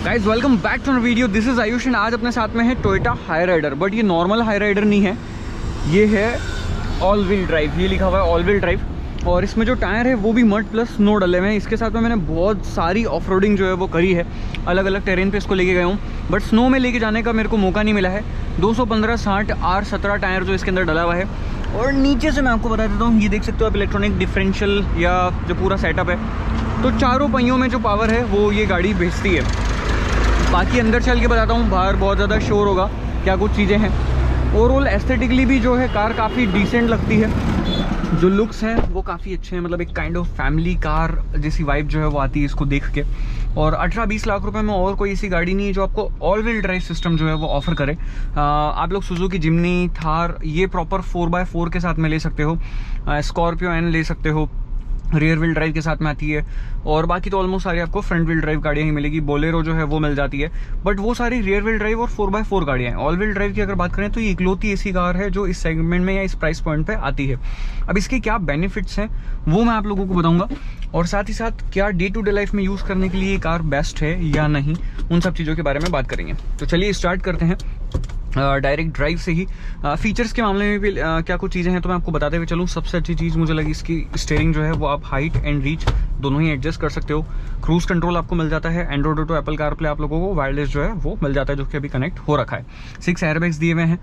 Guys welcome back to video. This is Ayush and आज अपने साथ में है टोयोटा हाई राइडर। बट ये नॉर्मल हाई राइडर नहीं है, ये है ऑल व्हील ड्राइव। ये लिखा हुआ है ऑल व्हील ड्राइव और इसमें जो टायर है वो भी मड प्लस स्नो डले हुए हैं। इसके साथ में मैंने बहुत सारी ऑफ रोडिंग जो है वो करी है, अलग अलग टेरेन पे इसको लेके गया हूँ। बट स्नो में लेके जाने का मेरे को मौका नहीं मिला है। 215 60 R17 टायर जो इसके अंदर डला हुआ है। और नीचे से मैं आपको बता देता हूँ, ये देख सकते हो आप इलेक्ट्रॉनिक डिफरेंशियल या जो पूरा सेटअप है। तो चारों पहियों में जो पावर है वो ये गाड़ी भेजती है। बाकी अंदर चल के बताता हूँ, बाहर बहुत ज़्यादा शोर होगा, क्या कुछ चीज़ें हैं। ओवरऑल एस्थेटिकली भी जो है कार काफ़ी डिसेंट लगती है। जो लुक्स हैं वो काफ़ी अच्छे हैं, मतलब एक काइंड ऑफ फैमिली कार जैसी वाइब जो है वो आती है इसको देख के। और 18-20 लाख रुपए में और कोई ऐसी गाड़ी नहीं है जो आपको ऑल व्हील ड्राइव सिस्टम जो है वो ऑफर करे। आप लोग सुजुकी जिम्नी, थार, ये प्रॉपर 4x4 के साथ में ले सकते हो। स्कॉर्पियो एन ले सकते हो, रियर व्हील ड्राइव के साथ में आती है। और बाकी तो ऑलमोस्ट सारी आपको फ्रंट व्हील ड्राइव गाड़ियाँ ही मिलेगी। बोलेरो जो है वो मिल जाती है, बट वो सारी रियर व्हील ड्राइव और 4x4 गाड़ियाँ हैं। ऑल व्हील ड्राइव की अगर बात करें तो ये इकलौती ऐसी कार है जो इस सेगमेंट में या इस प्राइस पॉइंट पे आती है। अब इसके क्या बेनिफिट्स हैं वो मैं आप लोगों को बताऊंगा, और साथ ही साथ क्या डे टू डे लाइफ में यूज़ करने के लिए ये कार बेस्ट है या नहीं, उन सब चीज़ों के बारे में बात करेंगे। तो चलिए स्टार्ट करते हैं डायरेक्ट ड्राइव से ही। फीचर्स के मामले में भी क्या कुछ चीज़ें हैं तो मैं आपको बताते हुए चलूँ। सबसे अच्छी चीज़ मुझे लगी इसकी स्टीयरिंग जो है वो आप हाइट एंड रीच दोनों ही एडजस्ट कर सकते हो। क्रूज कंट्रोल आपको मिल जाता है। एंड्रॉइड ऑटो, एप्पल कारप्ले आप लोगों को वायरलेस जो है वो मिल जाता है, जो कि अभी कनेक्ट हो रखा है। 6 एयरबैग्स दिए हुए हैं।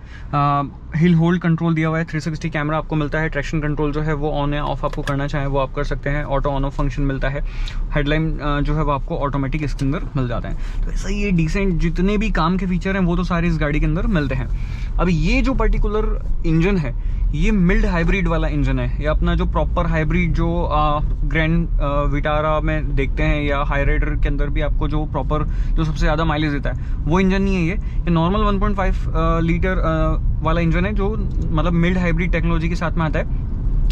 हिल होल्ड कंट्रोल दिया हुआ है। 360 कैमरा आपको मिलता है। ट्रैक्शन कंट्रोल जो है वो ऑन या ऑफ आपको करना चाहे वो आप कर सकते हैं। ऑटो ऑन ऑफ फंक्शन मिलता है। हेडलाइन जो है वो आपको ऑटोमेटिक इसके अंदर मिल जाता है। तो ऐसा ये डिसेंट जितने भी काम के फीचर हैं वो तो सारे इस गाड़ी के अंदर मिलते हैं। अब ये जो पर्टिकुलर इंजन है ये मिल्ड हाइब्रिड वाला इंजन है। ये अपना जो प्रॉपर हाइब्रिड जो ग्रैंड विटारा में देखते हैं या हाई राइडर के अंदर भी आपको जो प्रॉपर जो सबसे ज़्यादा माइलेज देता है वो इंजन नहीं है। ये नॉर्मल 1.5 लीटर वाला इंजन है जो मतलब मिल्ड हाइब्रिड टेक्नोलॉजी के साथ में आता है।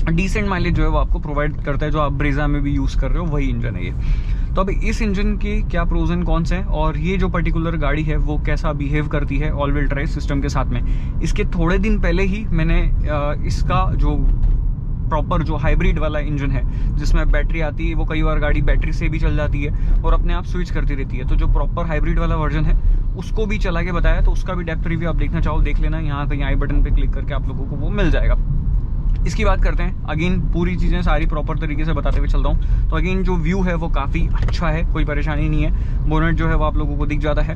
डिसेंट माइलेज जो है वो आपको प्रोवाइड करता है। जो आप ब्रेजा में भी यूज़ कर रहे हो वही इंजन है ये। तो अब इस इंजन के क्या प्रोज एंड कॉन्स हैं और ये जो पर्टिकुलर गाड़ी है वो कैसा बिहेव करती है ऑल व्हील ड्राइव सिस्टम के साथ में। इसके थोड़े दिन पहले ही मैंने इसका जो प्रॉपर जो हाइब्रिड वाला इंजन है जिसमें बैटरी आती है, वो कई बार गाड़ी बैटरी से भी चल जाती है और अपने आप स्विच करती रहती है। तो जो प्रॉपर हाइब्रिड वाला वर्जन है उसको भी चला के बताया, तो उसका भी डेप्थ रिव्यू आप देखना चाहो देख लेना। यहाँ कहीं आई बटन पे क्लिक करके आप लोगों को वो मिल जाएगा। इसकी बात करते हैं। अगेन पूरी चीज़ें सारी प्रॉपर तरीके से बताते हुए चलता हूँ। तो अगेन जो व्यू है वो काफ़ी अच्छा है, कोई परेशानी नहीं है। बोनेट जो है वो आप लोगों को दिख जाता है।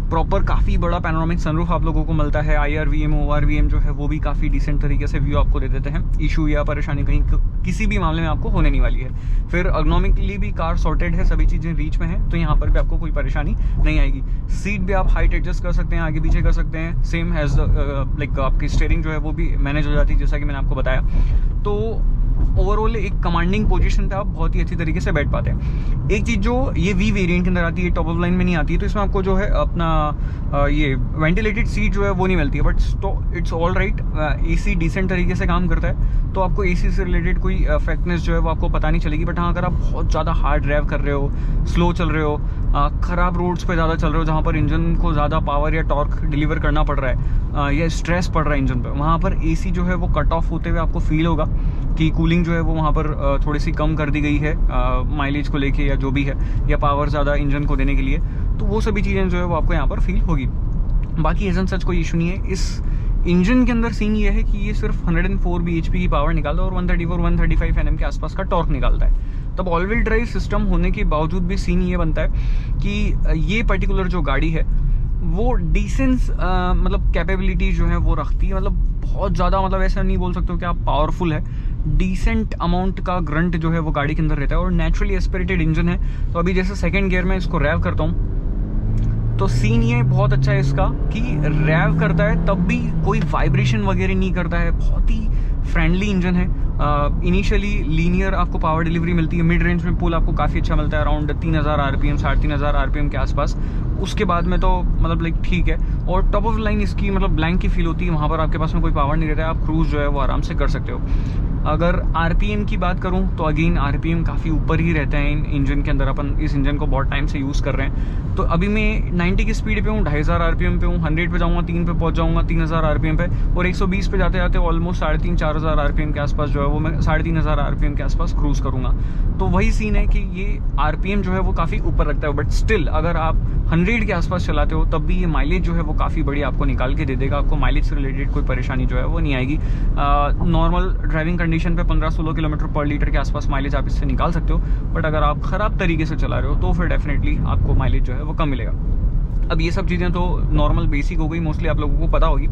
प्रॉपर काफ़ी बड़ा पैनोरामिक सनरूफ आप लोगों को मिलता है। IRVM ORVM जो है वो भी काफ़ी डिसेंट तरीके से व्यू आपको दे देते हैं। इशू या परेशानी कहीं किसी भी मामले में आपको होने नहीं वाली है। फिर अर्गोनॉमिकली भी कार सॉर्टेड है, सभी चीज़ें रीच में है, तो यहाँ पर भी आपको कोई परेशानी नहीं आएगी। सीट भी आप हाइट एडजस्ट कर सकते हैं, आगे पीछे कर सकते हैं। सेम हैज़ लाइक आपकी स्टीयरिंग जो है वो भी मैनेज हो जाती है, जैसा कि मैंने आपको बताया। तो ओवरऑल एक कमांडिंग पोजीशन पे आप बहुत ही अच्छी तरीके से बैठ पाते हैं। एक चीज़ जो ये V वेरिएंट के अंदर आती है, टॉप ऑफ लाइन में नहीं आती है, तो इसमें आपको जो है अपना ये वेंटिलेटेड सीट जो है वो नहीं मिलती है। But it's all right. AC decent तरीके से काम करता है, तो आपको AC से रिलेटेड कोई इफेक्टनेस जो है वो आपको पता नहीं चलेगी। बट हाँ, अगर आप बहुत ज़्यादा हार्ड ड्राइव कर रहे हो, स्लो चल रहे हो, ख़राब रोड्स पे ज़्यादा चल रहे हो जहाँ पर इंजन को ज़्यादा पावर या टॉर्क डिलीवर करना पड़ रहा है या स्ट्रेस पड़ रहा है इंजन पे, वहाँ पर AC जो है वो कट ऑफ होते हुए आपको फील होगा कि कूलिंग जो है वो वहाँ पर थोड़ी सी कम कर दी गई है माइलेज को लेके या जो भी है, या पावर ज़्यादा इंजन को देने के लिए। तो वो सभी चीज़ें जो है वो आपको यहाँ पर फील होगी। बाकी एज एन सच कोई इशू नहीं है। इस इंजन के अंदर सीन ये है कि ये सिर्फ 104 bhp की पावर निकालता है और 134-135 Nm के आसपास का टॉर्क निकालता है। तब ऑल व्हील ड्राइव सिस्टम होने के बावजूद भी सीन ये बनता है कि ये पर्टिकुलर जो गाड़ी है वो डिसेंस मतलब कैपेबिलिटी जो है वो रखती है। मतलब बहुत ज़्यादा, मतलब ऐसा नहीं बोल सकते हो कि आप पावरफुल है, डिसेंट अमाउंट का ग्रंट जो है वो गाड़ी के अंदर रहता है और नेचुरली एस्पिरेटेड इंजन है। तो अभी जैसे सेकंड गियर में इसको रैव करता हूँ तो सीन ये बहुत अच्छा है इसका कि रैव करता है तब भी कोई वाइब्रेशन वगैरह नहीं करता है। बहुत ही फ्रेंडली इंजन है। इनिशियली लीनियर आपको पावर डिलीवरी मिलती है। मिड रेंज में पुल आपको काफ़ी अच्छा मिलता है, अराउंड 3000 RPM 3500 RPM के आसपास। उसके बाद में तो मतलब लाइक ठीक है। और टॉप ऑफ लाइन इसकी मतलब ब्लैंक की फील होती है, वहाँ पर आपके पास में कोई पावर नहीं रहता है, आप क्रूज जो है वो आराम से कर सकते हो। अगर RPM की बात करूं तो अगेन RPM काफ़ी ऊपर ही रहते हैं इन इंजन के अंदर। अपन इस इंजन को बहुत टाइम से यूज़ कर रहे हैं, तो अभी मैं 90 की स्पीड पे हूँ, 2500 RPM पे हूँ। 100 पे जाऊँगा 3 पे पहुँच जाऊँगा 3000 RPM पे, और 120 पे जाते जाते ऑलमोस्ट 3500-4000 RPM के आसपास जो है वो मैं 3500 RPM के आसपास क्रूज़ करूँगा। तो वही सीन है कि ये RPM जो है वो काफ़ी ऊपर रखता है, बट स्टिल अगर आप 100 के आसपास चलाते हो तब भी ये माइलेज जो है वो काफ़ी बड़ी आपको निकाल के दे देगा। आपको माइलेज से रिलेटेड कोई परेशानी जो है वो नहीं आएगी। नॉर्मल ड्राइविंग कंडीशन पे 15-16 किलोमीटर पर लीटर के आसपास माइलेज आप इससे निकाल सकते हो, बट अगर आप ख़राब तरीके से चला रहे हो तो फिर डेफिनेटली आपको माइलेज जो है वो कम मिलेगा। अब ये सब चीज़ें तो नॉर्मल बेसिक हो गई, मोस्टली आप लोगों को पता होगी।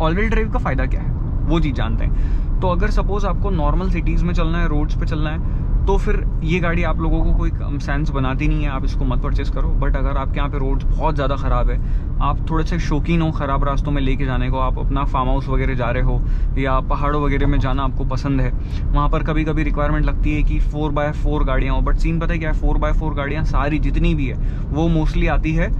ऑल व्हील ड्राइव का फ़ायदा क्या है वो चीज़ जानते हैं। तो अगर सपोज़ आपको नॉर्मल सिटीज़ में चलना है, रोड्स पे चलना है, तो फिर ये गाड़ी आप लोगों को कोई सेंस बनाती नहीं है, आप इसको मत परचेस करो। बट अगर आपके यहाँ पे रोड्स बहुत ज़्यादा ख़राब है, आप थोड़े से शौकीन हो ख़राब रास्तों में लेके जाने को, आप अपना फार्म हाउस वगैरह जा रहे हो या पहाड़ों वगैरह में जाना आपको पसंद है, वहाँ पर कभी कभी रिक्वायरमेंट लगती है कि 4x4 गाड़ियाँ हो। बट सीन पता है क्या है, 4x4 गाड़ियाँ सारी जितनी भी है वो मोस्टली आती है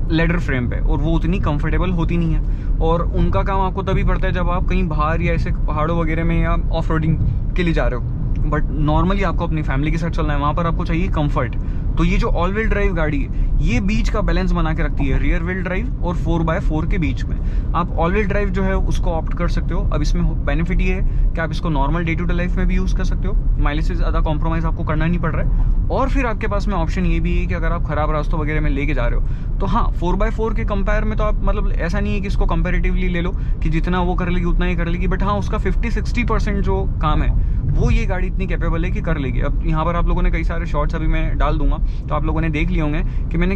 लेडर फ्रेम पे, और वो उतनी कंफर्टेबल होती नहीं है। और उनका काम आपको तभी पड़ता है जब आप कहीं बाहर या ऐसे पहाड़ों वगैरह में या ऑफ रोडिंग के लिए जा रहे हो। बट नॉर्मली आपको अपनी फैमिली के साथ चलना है, वहाँ पर आपको चाहिए कंफर्ट। तो ये जो ऑल व्हील ड्राइव गाड़ी है ये बीच का बैलेंस बना के रखती है, रियर व्हील ड्राइव और 4x4 के बीच में। आप ऑल व्हील ड्राइव जो है उसको ऑप्ट कर सकते हो। अब इसमें बेनिफिट ये है कि आप इसको normal day to day life में भी यूज़ कर सकते हो, माइलेज से ज़्यादा कॉम्प्रोमाइज़ आपको करना नहीं पड़ रहा है। और फिर आपके पास में ऑप्शन ये भी है कि अगर आप ख़राब रास्तों वगैरह में लेके जा रहे हो तो हाँ, 4x4 के कंपेयर में तो आप मतलब ऐसा नहीं है कि इसको कंपेरेटिवली ले लो कि जितना वो कर लेगी उतना ही कर लेगी, बट हाँ उसका 50-60% जो काम है वो ये गाड़ी इतनी कैपेबल है कि कर लेगी। अब यहाँ पर आप लोगों ने कई सारे शॉर्ट्स अभी मैं डाल दूंगा तो आप लोगों ने देख लिए होंगे कि मैंने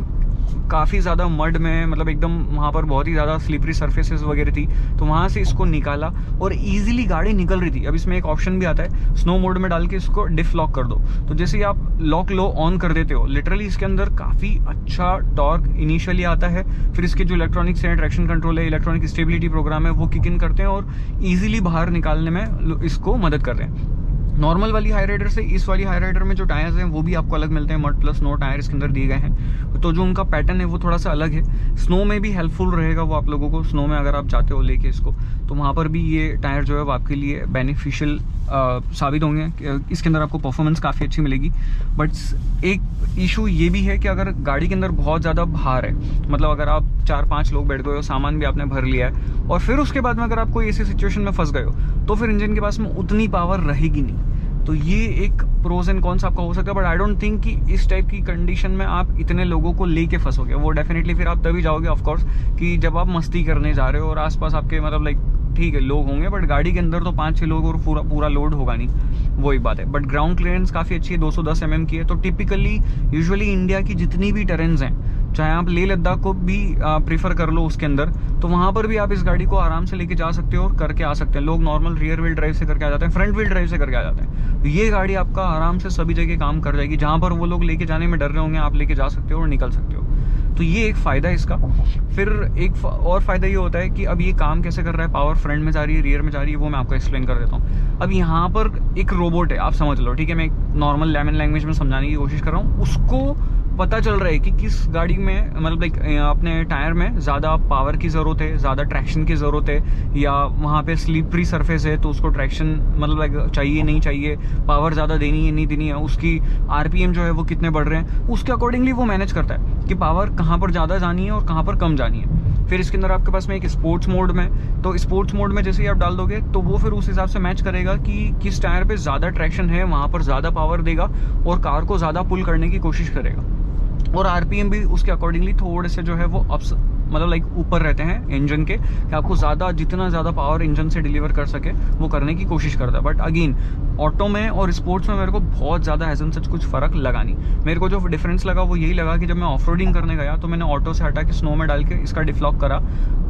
काफ़ी ज़्यादा मड में, मतलब एकदम वहाँ पर बहुत ही ज़्यादा स्लिपरी सर्फेसेस वगैरह थी, तो वहाँ से इसको निकाला और ईजिली गाड़ी निकल रही थी। अब इसमें एक ऑप्शन भी आता है, स्नो मोड में डाल के इसको डिफ लॉक कर दो, तो जैसे ही आप लॉक लो ऑन कर देते हो, लिटरली इसके अंदर काफ़ी अच्छा टॉर्क इनिशियली आता है। फिर इसके जो इलेक्ट्रॉनिक्स हैं, ट्रैक्शन कंट्रोल है, इलेक्ट्रॉनिक स्टेबिलिटी प्रोग्राम है, वो किक इन करते हैं और ईजिली बाहर निकालने में इसको मदद कर रहे हैं। नॉर्मल वाली हाई राइडर से इस वाली हाई राइडर में जो टायर्स हैं वो भी आपको अलग मिलते हैं, मड प्लस स्नो टायर इसके अंदर दिए गए हैं, तो जो उनका पैटर्न है वो थोड़ा सा अलग है। स्नो में भी हेल्पफुल रहेगा वो आप लोगों को, स्नो में अगर आप चाहते हो लेके इसको, तो वहाँ पर भी ये टायर जो है वो आपके लिए बेनिफिशियल साबित होंगे। इसके अंदर आपको परफॉर्मेंस काफ़ी अच्छी मिलेगी। बट एक इशू ये भी है कि अगर गाड़ी के अंदर बहुत ज़्यादा भार है, मतलब अगर आप 4-5 लोग बैठ गए हो, सामान भी आपने भर लिया है, और फिर उसके बाद में अगर आप कोई ऐसी सिचुएशन में फंस गए हो तो फिर इंजन के पास में उतनी पावर रहेगी नहीं। तो ये एक प्रोज एंड कॉन्स आपका हो सकता है। बट आई डोंट थिंक कि इस टाइप की कंडीशन में आप इतने लोगों को लेके फंसोगे। वो डेफिनेटली फिर आप तभी जाओगे ऑफकोर्स कि जब आप मस्ती करने जा रहे हो और आसपास आपके मतलब लाइक ठीक है लोग होंगे, बट गाड़ी के अंदर तो 5-6 लोग और पूरा लोड होगा नहीं, वो एक बात है। बट ग्राउंड क्लियरेंस काफ़ी अच्छी है, 210 mm की है। तो टिपिकली यूजुअली इंडिया की जितनी भी टेरेन्स हैं, चाहे आप लेह लद्दाख को भी प्रीफर कर लो उसके अंदर, तो वहाँ पर भी आप इस गाड़ी को आराम से लेके जा सकते हो और करके आ सकते हैं। लोग नॉर्मल रियर व्हील ड्राइव से करके आ जाते हैं, फ्रंट व्हील ड्राइव से करके आ जाते हैं। तो ये गाड़ी आपका आराम से सभी जगह काम कर जाएगी, जहाँ पर वो लोग लेके जाने में डर रहे होंगे आप लेके जा सकते हो और निकल सकते हो। तो ये एक फ़ायदा है इसका। फिर एक और फ़ायदा ये होता है कि अब ये काम कैसे कर रहा है, पावर फ्रंट में जा रही है, रियर में जा रही है, वो मैं आपको एक्सप्लेन कर देता हूँ। अब यहाँ पर एक रोबोट है, आप समझ लो, ठीक है, मैं एक नॉर्मल लेमन लैंग्वेज में समझाने की कोशिश कर रहा हूँ। उसको पता चल रहा है कि किस गाड़ी में मतलब लाइक अपने टायर में ज़्यादा पावर की ज़रूरत है, ज़्यादा ट्रैक्शन की ज़रूरत है, या वहाँ पे स्लिपरी सरफेस है तो उसको ट्रैक्शन मतलब लाइक चाहिए नहीं चाहिए, पावर ज़्यादा देनी है नहीं देनी है, उसकी आरपीएम जो है वो कितने बढ़ रहे हैं, उसके अकॉर्डिंगली वो मैनेज करता है कि पावर कहाँ पर ज़्यादा जानी है और कहाँ पर कम जानी है। फिर इसके अंदर आपके पास में एक स्पोर्ट्स मोड में, तो स्पोर्ट्स मोड में जैसे ही आप डाल दोगे तो वो फिर उस हिसाब से मैच करेगा कि किस टायर पे ज़्यादा ट्रैक्शन है, वहाँ पर ज़्यादा पावर देगा और कार को ज़्यादा पुल करने की कोशिश करेगा। और आरपीएम भी उसके अकॉर्डिंगली थोड़े से जो है वो अप्स मतलब लाइक ऊपर रहते हैं इंजन के, कि आपको ज़्यादा जितना ज़्यादा पावर इंजन से डिलीवर कर सके वो करने की कोशिश करता है। बट अगेन ऑटो में और स्पोर्ट्स में मेरे को बहुत ज़्यादा एज एन सच कुछ फ़र्क लगा नहीं। मेरे को जो डिफरेंस लगा वो यही लगा कि जब मैं ऑफ रोडिंग करने गया तो मैंने ऑटो से हटा के स्नो में डाल के इसका डिफ्लॉक करा,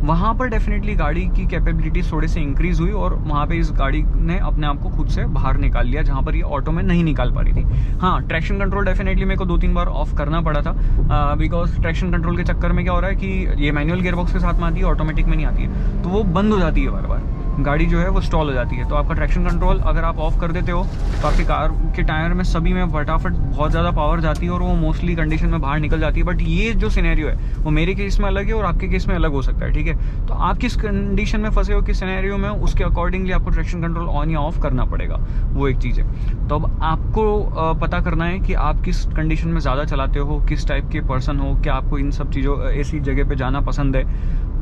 वहाँ पर डेफिनेटली गाड़ी की कैपेबिलिटी थोड़े से इंक्रीज़ हुई और वहाँ पे इस गाड़ी ने अपने आप को खुद से बाहर निकाल लिया, जहाँ पर ये ऑटो में नहीं निकाल पा रही थी। हाँ, ट्रैक्शन कंट्रोल डेफिनेटली मेरे को 2-3 बार ऑफ करना पड़ा था, बिकॉज ट्रैक्शन कंट्रोल के चक्कर में क्या हो रहा है कि ये मैनुअल गियरबॉक्स के साथ में आती है, ऑटोमेटिक में नहीं आती है, तो वो बंद हो जाती है बार बार, गाड़ी जो है वो स्टॉल हो जाती है। तो आपका ट्रैक्शन कंट्रोल अगर आप ऑफ कर देते हो तो आपकी कार के टायर में सभी में फटाफट बहुत ज़्यादा पावर जाती है और वो मोस्टली कंडीशन में बाहर निकल जाती है। बट ये जो सिनेरियो है वो मेरे केस में अलग है और आपके केस में अलग हो सकता है, ठीक है। तो आप किस कंडीशन में फंसे हो, किस सिनेरियो में, उसके अकॉर्डिंगली आपको ट्रैक्शन कंट्रोल ऑन या ऑफ करना पड़ेगा, वो एक चीज़ है। तो अब आपको पता करना है कि आप किस कंडीशन में ज़्यादा चलाते हो, किस टाइप के पर्सन हो, क्या आपको इन सब चीज़ों ऐसी जगह पर जाना पसंद है,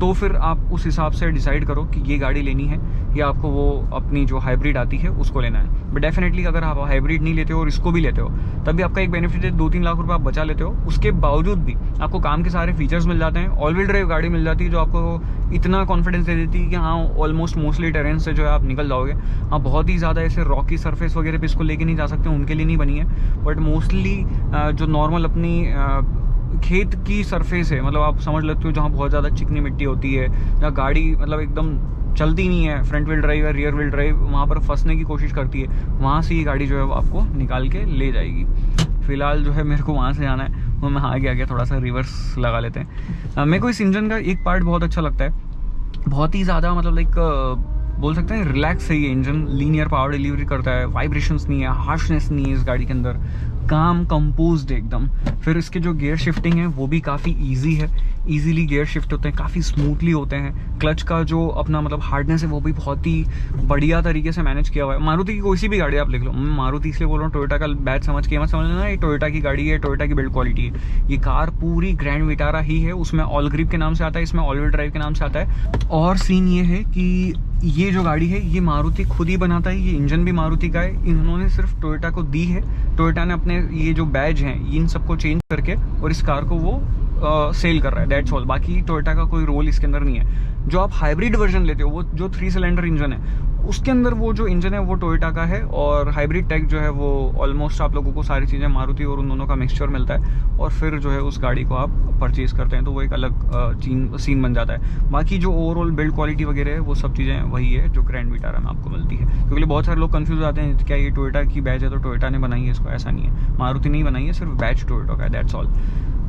तो फिर आप उस हिसाब से डिसाइड करो कि ये गाड़ी लेनी है या आपको वो अपनी जो हाइब्रिड आती है उसको लेना है। बट डेफिनेटली अगर आप हाइब्रिड नहीं लेते हो और इसको भी लेते हो तब भी आपका एक बेनिफिट है, 2-3 लाख रुपये आप बचा लेते हो। उसके बावजूद भी आपको काम के सारे फीचर्स मिल जाते हैं। ऑल व्हील ड्राइव गाड़ी मिल जाती है जो आपको इतना कॉन्फिडेंस दे देती है कि हाँ ऑलमोस्ट मोस्टली टेरेन से जो है आप निकल जाओगे। हाँ बहुत ही ज़्यादा ऐसे रॉकी सरफेस वगैरह पे इसको लेके नहीं जा सकते, उनके लिए नहीं बनी है। बट मोस्टली जो नॉर्मल अपनी खेत की सरफेस है, मतलब आप समझ लेते हो जहाँ बहुत ज़्यादा चिकनी मिट्टी होती है, जहाँ गाड़ी मतलब एकदम चलती नहीं है, फ्रंट व्हील ड्राइव या रियर व्हील ड्राइव वहाँ पर फंसने की कोशिश करती है, वहाँ से ये गाड़ी जो है वो आपको निकाल के ले जाएगी। फिलहाल जो है मेरे को वहाँ से जाना है, वो मैं आगे आगे थोड़ा सा रिवर्स लगा लेते हैं। मेरे को इस इंजन का एक पार्ट बहुत अच्छा लगता है, बहुत ही ज़्यादा मतलब लाइक बोल सकते हैं रिलैक्स है ये इंजन, लीनियर पावर डिलीवरी करता है, वाइब्रेशंस नहीं है, हार्शनेस नहीं है इस गाड़ी के अंदर, काम कंपोज्ड एकदम। फिर इसके जो गियर शिफ्टिंग है वो भी काफ़ी इजी है, इजीली गियर शिफ्ट होते हैं, काफ़ी स्मूथली होते हैं। क्लच का जो अपना मतलब हार्डनेस है वो भी बहुत ही बढ़िया तरीके से मैनेज किया हुआ है। मारुति की कोई सी भी गाड़ी आप लिख लो, मैं मारुति इसलिए बोल रहा हूँ, टोयोटा का बैच समझ के मत समझ लेना ये टोयोटा की गाड़ी है, टोयोटा की बिल्ड क्वालिटी है। ये कार पूरी ग्रैंड विटारा ही है, उसमें ऑल ग्रिप के नाम से आता है, इसमें ऑल व्हील ड्राइव के नाम से आता है। और सीन ये है कि ये जो गाड़ी है ये मारुति खुद ही बनाता है, ये इंजन भी मारुति का है, इन्होंने सिर्फ टोयोटा को दी है। टोयोटा ने अपने ये जो बैज हैं इन सबको चेंज करके और इस कार को वो सेल कर रहा है, दैट्स ऑल। बाकी टोयोटा का कोई रोल इसके अंदर नहीं है। जो आप हाइब्रिड वर्जन लेते हो वो जो 3 सिलेंडर इंजन है उसके अंदर वो जो इंजन है वो टोयोटा का है, और हाइब्रिड टेक जो है वो ऑलमोस्ट आप लोगों को सारी चीज़ें मारुति और उन दोनों का मिक्सचर मिलता है, और फिर जो है उस गाड़ी को आप परचेज़ करते हैं तो वो एक अलग सीन बन जाता है। बाकी जो ओवरऑल बिल्ड क्वालिटी वगैरह है वो सब चीज़ें वही है जो ग्रैंड विटारा में आपको मिलती है। क्योंकि बहुत सारे लोग कन्फ्यूज आते हैं क्या ये टोयोटा की बैच है तो टोयोटा ने बनाई है इसको, ऐसा नहीं है, मारुति नहीं बनाई है, सिर्फ बैच टोयोटा का है, दैट्स ऑल।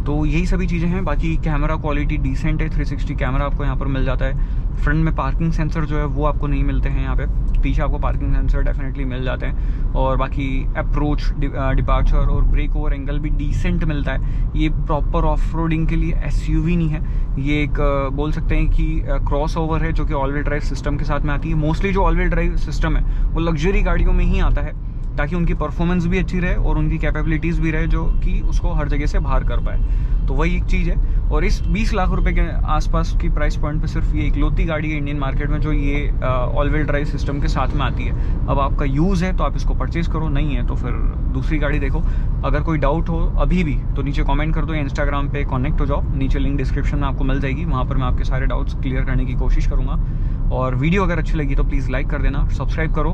तो यही सभी चीज़ें हैं। बाकी कैमरा क्वालिटी डिसेंट है, 360 कैमरा आपको यहाँ पर मिल जाता है। फ्रंट में पार्किंग सेंसर जो है वो आपको नहीं मिलते हैं यहाँ पे, पीछे आपको पार्किंग सेंसर डेफिनेटली मिल जाते हैं। और बाकी अप्रोच, डिपार्चर और ब्रेक ओवर एंगल भी डिसेंट मिलता है। ये प्रॉपर ऑफ रोडिंग के लिए एसयूवी नहीं है, ये एक बोल सकते हैं कि क्रॉस ओवर है जो कि ऑल व्हील ड्राइव सिस्टम के साथ में आती है। मोस्टली जो ऑल व्हील ड्राइव सिस्टम है वो लग्जरी गाड़ियों में ही आता है, ताकि उनकी परफॉर्मेंस भी अच्छी रहे और उनकी कैपेबिलिटीज़ भी रहे जो कि उसको हर जगह से बाहर कर पाए। तो वही एक चीज़ है। और इस 20 लाख रुपए के आसपास की प्राइस पॉइंट पे सिर्फ ये इकलौती गाड़ी है इंडियन मार्केट में जो ये ऑल व्हील ड्राइव सिस्टम के साथ में आती है। अब आपका यूज़ है तो आप इसको परचेज़ करो, नहीं है तो फिर दूसरी गाड़ी देखो। अगर कोई डाउट हो अभी भी तो नीचे कमेंट कर दो या इंस्टाग्राम पे कनेक्ट हो जाओ, नीचे लिंक डिस्क्रिप्शन में आपको मिल जाएगी, वहाँ पर मैं आपके सारे डाउट्स क्लियर करने की कोशिश करूँगा। और वीडियो अगर अच्छी लगी तो प्लीज़ लाइक कर देना, सब्सक्राइब करो।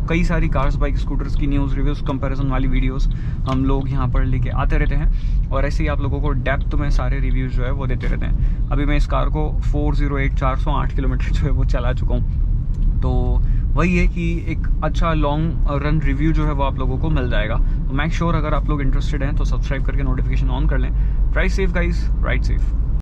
कई सारी कार्स, बाइक, स्कूटर्स की न्यूज़, रिव्यूज़, कंपैरिजन वाली वीडियोस हम लोग यहाँ पर लेके आते रहते हैं, और ऐसे ही आप लोगों को डेप्थ में सारे रिव्यूज़ जो है वो देते रहते हैं। अभी मैं इस कार को 408 किलोमीटर जो है वो चला चुका हूँ। तो वही है कि एक अच्छा लॉन्ग रन रिव्यू जो है वो आप लोगों को मिल जाएगा। तो मेक श्योर अगर आप लोग इंटरेस्टेड हैं तो सब्सक्राइब करके नोटिफिकेशन ऑन कर लें। Drive safe guys, ride safe.